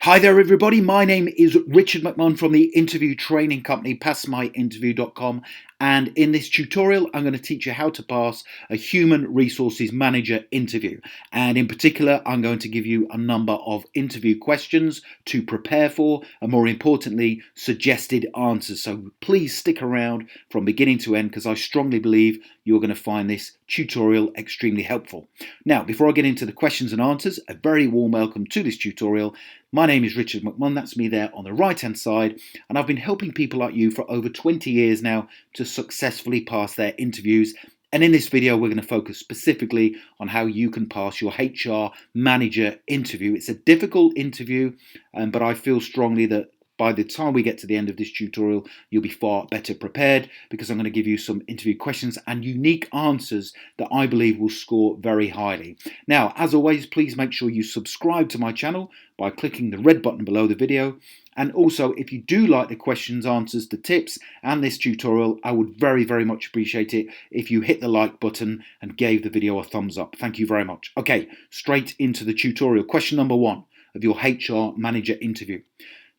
Hi there, everybody. My name is Richard McMahon from the interview training company passmyinterview.com, and in this tutorial I'm going to teach you how to pass a human resources manager interview. And in particular, I'm going to give you a number of interview questions to prepare for, and more importantly, suggested answers. So please stick around from beginning to end, because I strongly believe you're going to find this tutorial extremely helpful. Now, before I get into the questions and answers, a very warm welcome to this tutorial. My name is Richard McMahon, that's me there on the right hand side, and I've been helping people like you for over 20 years now to successfully pass their interviews. And in this video we're going to focus specifically on how you can pass your HR manager interview. It's a difficult interview, but I feel strongly that by the time we get to the end of this tutorial, you'll be far better prepared, because I'm going to give you some interview questions and unique answers that I believe will score very highly. Now, as always, please make sure you subscribe to my channel by clicking the red button below the video. And also, if you do like the questions, answers, the tips, and this tutorial, I would very, very much appreciate it if you hit the like button and gave the video a thumbs up. Thank you very much. Okay, straight into the tutorial. Question number 1 of your HR manager interview.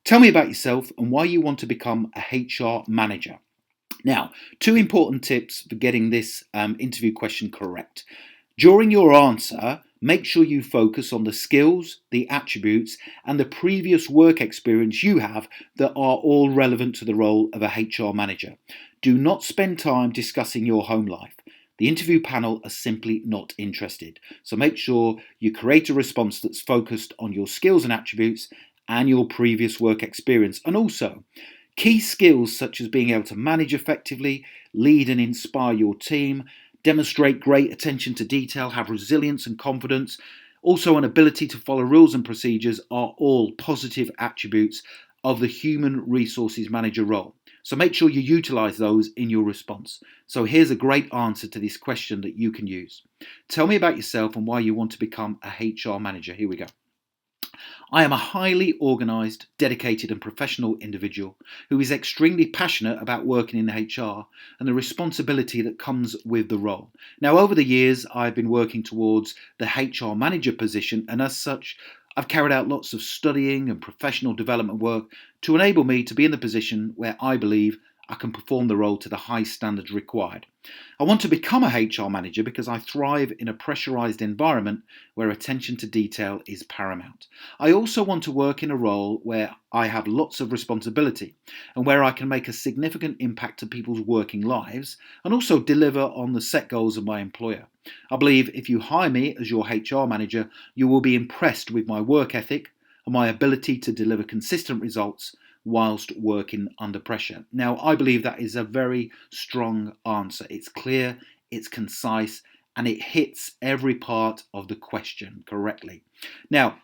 Tell me about yourself and why you want to become a HR manager. Now, 2 important tips for getting this interview question correct. During your answer, make sure you focus on the skills, the attributes, and the previous work experience you have that are all relevant to the role of a HR manager. Do not spend time discussing your home life. The interview panel are simply not interested. So make sure you create a response that's focused on your skills and attributes and your previous work experience. And also, key skills such as being able to manage effectively, lead and inspire your team, demonstrate great attention to detail, have resilience and confidence, also an ability to follow rules and procedures are all positive attributes of the human resources manager role. So make sure you utilize those in your response. So here's a great answer to this question that you can use. Tell me about yourself and why you want to become a HR manager. Here we go. I am a highly organised, dedicated and professional individual who is extremely passionate about working in HR and the responsibility that comes with the role. Now, over the years, I've been working towards the HR manager position, and as such, I've carried out lots of studying and professional development work to enable me to be in the position where I believe I can perform the role to the high standards required. I want to become a HR manager because I thrive in a pressurized environment where attention to detail is paramount. I also want to work in a role where I have lots of responsibility and where I can make a significant impact to people's working lives and also deliver on the set goals of my employer. I believe if you hire me as your HR manager, you will be impressed with my work ethic and my ability to deliver consistent results whilst working under pressure. Now, I believe that is a very strong answer. It's clear, it's concise, and it hits every part of the question correctly. Now,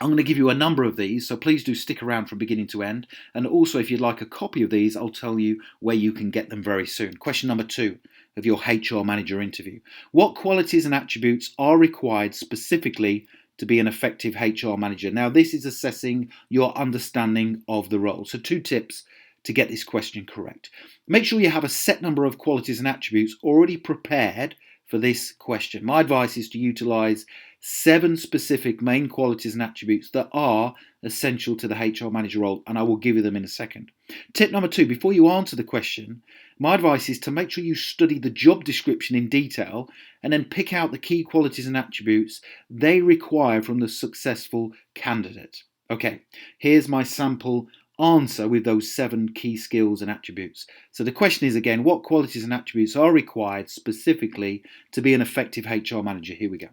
I'm going to give you a number of these, so please do stick around from beginning to end. And also, if you'd like a copy of these, I'll tell you where you can get them very soon. Question number 2 of your HR manager interview. What qualities and attributes are required specifically to be an effective HR manager? Now, this is assessing your understanding of the role. So 2 tips to get this question correct. Make sure you have a set number of qualities and attributes already prepared for this question. My advice is to utilize 7 specific main qualities and attributes that are essential to the HR manager role, and I will give you them in a second. Tip number 2, before you answer the question, my advice is to make sure you study the job description in detail and then pick out the key qualities and attributes they require from the successful candidate. Okay, here's my sample answer with those 7 key skills and attributes. So the question is again, what qualities and attributes are required specifically to be an effective HR manager? Here we go.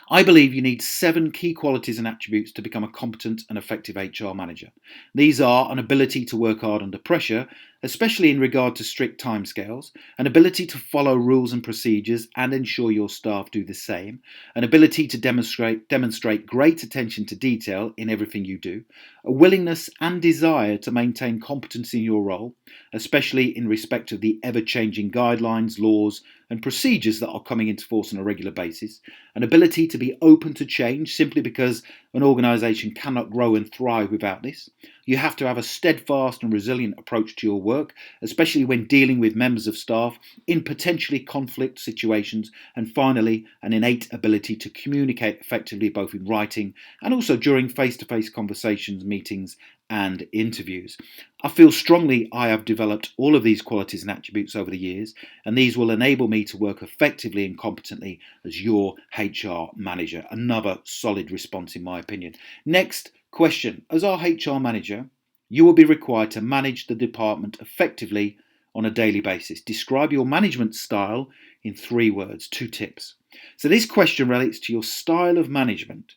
I believe you need 7 key qualities and attributes to become a competent and effective HR manager. These are an ability to work hard under pressure, especially in regard to strict timescales, an ability to follow rules and procedures and ensure your staff do the same, an ability to demonstrate great attention to detail in everything you do, a willingness and desire to maintain competency in your role, especially in respect of the ever-changing guidelines, laws and procedures that are coming into force on a regular basis, an ability to be open to change simply because an organisation cannot grow and thrive without this, You have to have a steadfast and resilient approach to your work, especially when dealing with members of staff in potentially conflict situations. And finally, an innate ability to communicate effectively both in writing and also during face-to-face conversations, meetings, and interviews. I feel strongly I have developed all of these qualities and attributes over the years, and these will enable me to work effectively and competently as your HR manager. Another solid response, in my opinion. Next question. As our HR manager, you will be required to manage the department effectively on a daily basis. Describe your management style in 3 words. 2 tips. So this question relates to your style of management.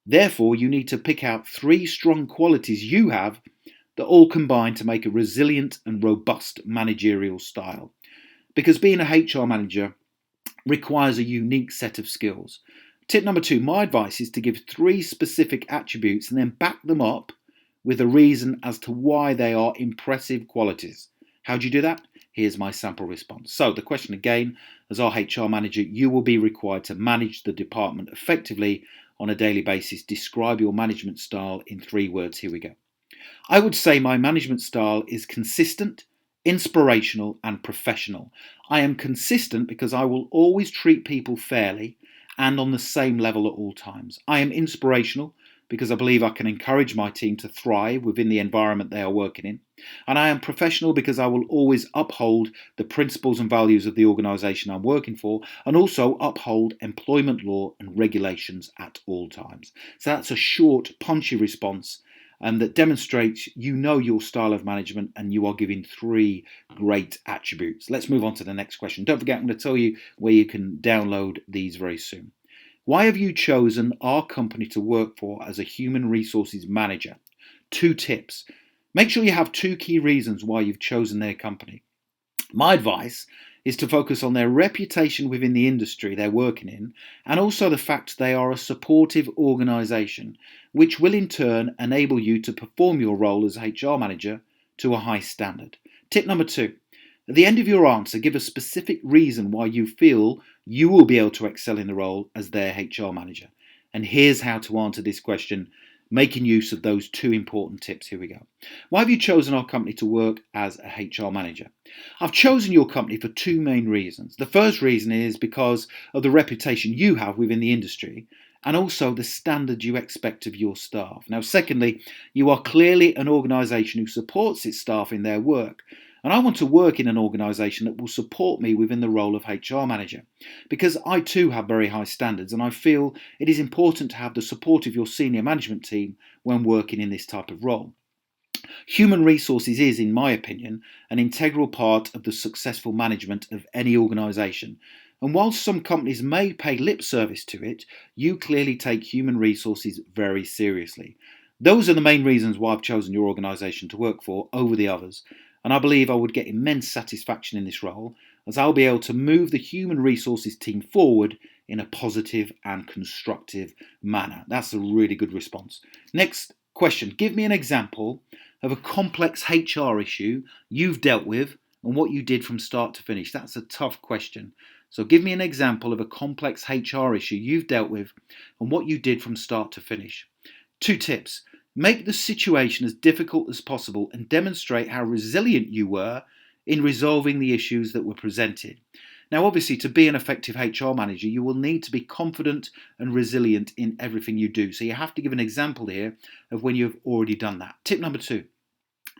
Therefore, you need to pick out 3 strong qualities you have that all combine to make a resilient and robust managerial style. Because being a HR manager requires a unique set of skills. Tip number 2, my advice is to give 3 specific attributes and then back them up with a reason as to why they are impressive qualities. How do you do that? Here's my sample response. So the question again, as our HR manager, you will be required to manage the department effectively on a daily basis. Describe your management style in 3 words. Here we go. I would say my management style is consistent, inspirational, and professional. I am consistent because I will always treat people fairly and on the same level at all times. I am inspirational because I believe I can encourage my team to thrive within the environment they are working in. And I am professional because I will always uphold the principles and values of the organisation I'm working for, and also uphold employment law and regulations at all times. So that's a short, punchy response that demonstrates you know your style of management and you are giving 3 great attributes. Let's move on to the next question. Don't forget, I'm going to tell you where you can download these very soon. Why have you chosen our company to work for as a human resources manager? 2 tips. Make sure you have 2 key reasons why you've chosen their company. My advice is to focus on their reputation within the industry they're working in, and also the fact they are a supportive organisation, which will in turn enable you to perform your role as HR manager to a high standard. Tip number 2. At the end of your answer, give a specific reason why you feel you will be able to excel in the role as their HR manager. And here's how to answer this question, making use of those 2 important tips. Here we go. Why have you chosen our company to work as a HR manager? I've chosen your company for 2 main reasons. The first reason is because of the reputation you have within the industry and also the standard you expect of your staff. Now, secondly, you are clearly an organisation who supports its staff in their work. And I want to work in an organisation that will support me within the role of HR manager, because I too have very high standards and I feel it is important to have the support of your senior management team when working in this type of role. Human resources is, in my opinion, an integral part of the successful management of any organisation. And whilst some companies may pay lip service to it, you clearly take human resources very seriously. Those are the main reasons why I've chosen your organisation to work for over the others. And I believe I would get immense satisfaction in this role, as I'll be able to move the human resources team forward in a positive and constructive manner. That's a really good response. Next question. Give me an example of a complex HR issue you've dealt with and what you did from start to finish. That's a tough question. So give me an example of a complex HR issue you've dealt with and what you did from start to finish. 2 tips. Make the situation as difficult as possible and demonstrate how resilient you were in resolving the issues that were presented. Now, obviously, to be an effective HR manager, you will need to be confident and resilient in everything you do. So you have to give an example here of when you've already done that. Tip number 2.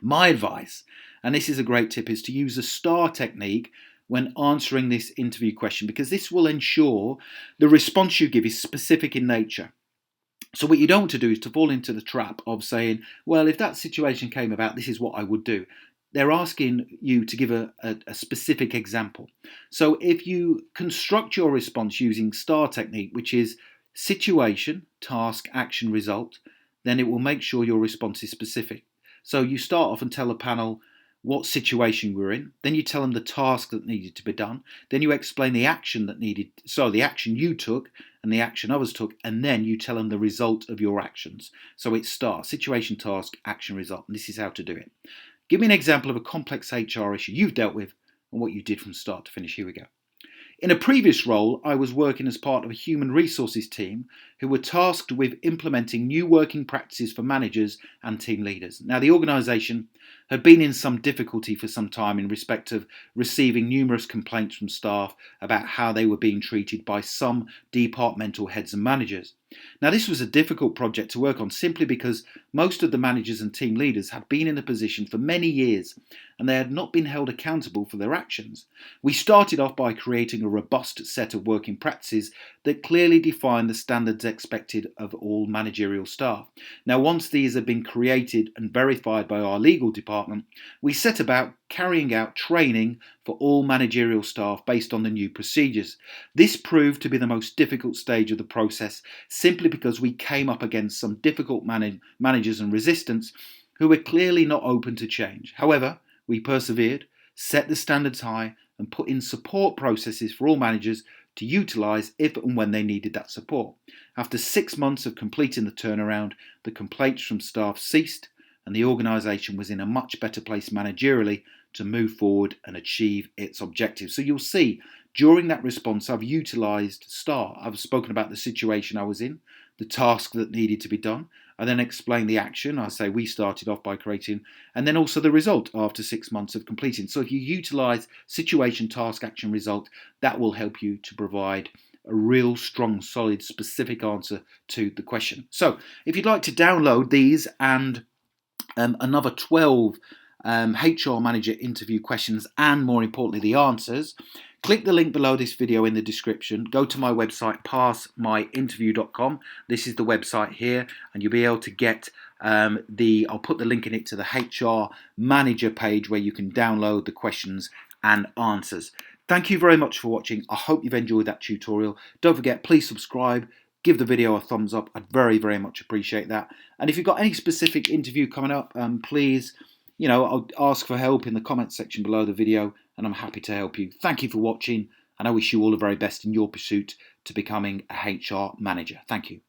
My advice, and this is a great tip, is to use the STAR technique when answering this interview question, because this will ensure the response you give is specific in nature. So what you don't want to do is to fall into the trap of saying, well, if that situation came about, this is what I would do. They're asking you to give a specific example. So if you construct your response using STAR technique, which is situation, task, action, result, then it will make sure your response is specific. So you start off and tell the panel what situation we're in, then you tell them the task that needed to be done, then you explain the action the action you took and the action others took, and then you tell them the result of your actions. So it's STAR, situation, task, action, result, and this is how to do it. Give me an example of a complex HR issue you've dealt with and what you did from start to finish. Here we go. In a previous role, I was working as part of a human resources team who were tasked with implementing new working practices for managers and team leaders. Now, the organisation had been in some difficulty for some time in respect of receiving numerous complaints from staff about how they were being treated by some departmental heads and managers. Now, this was a difficult project to work on simply because most of the managers and team leaders had been in a position for many years and they had not been held accountable for their actions. We started off by creating a robust set of working practices that clearly define the standards expected of all managerial staff. Now, once these had been created and verified by our legal department, we set about carrying out training for all managerial staff based on the new procedures. This proved to be the most difficult stage of the process simply because we came up against some difficult managers and resistance who were clearly not open to change. However, we persevered, set the standards high, and put in support processes for all managers to utilise if and when they needed that support. After 6 months of completing the turnaround, the complaints from staff ceased and the organisation was in a much better place managerially to move forward and achieve its objectives. So you'll see, during that response, I've utilised STAR. I've spoken about the situation I was in, the task that needed to be done. I then explain the action. I say we started off by creating, and then also the result after 6 months of completing. So if you utilise situation, task, action, result, that will help you to provide a real strong, solid, specific answer to the question. So if you'd like to download these and another 12 HR manager interview questions and, more importantly, the answers, click the link below this video in the description. Go to my website, passmyinterview.com. This is the website here, and you'll be able to get I'll put the link in it to the HR manager page where you can download the questions and answers. Thank you very much for watching. I hope you've enjoyed that tutorial. Don't forget, please subscribe. Give the video a thumbs up. I'd very, very much appreciate that. And if you've got any specific interview coming up, please, I'll ask for help in the comments section below the video, and I'm happy to help you. Thank you for watching, and I wish you all the very best in your pursuit to becoming a HR manager. Thank you.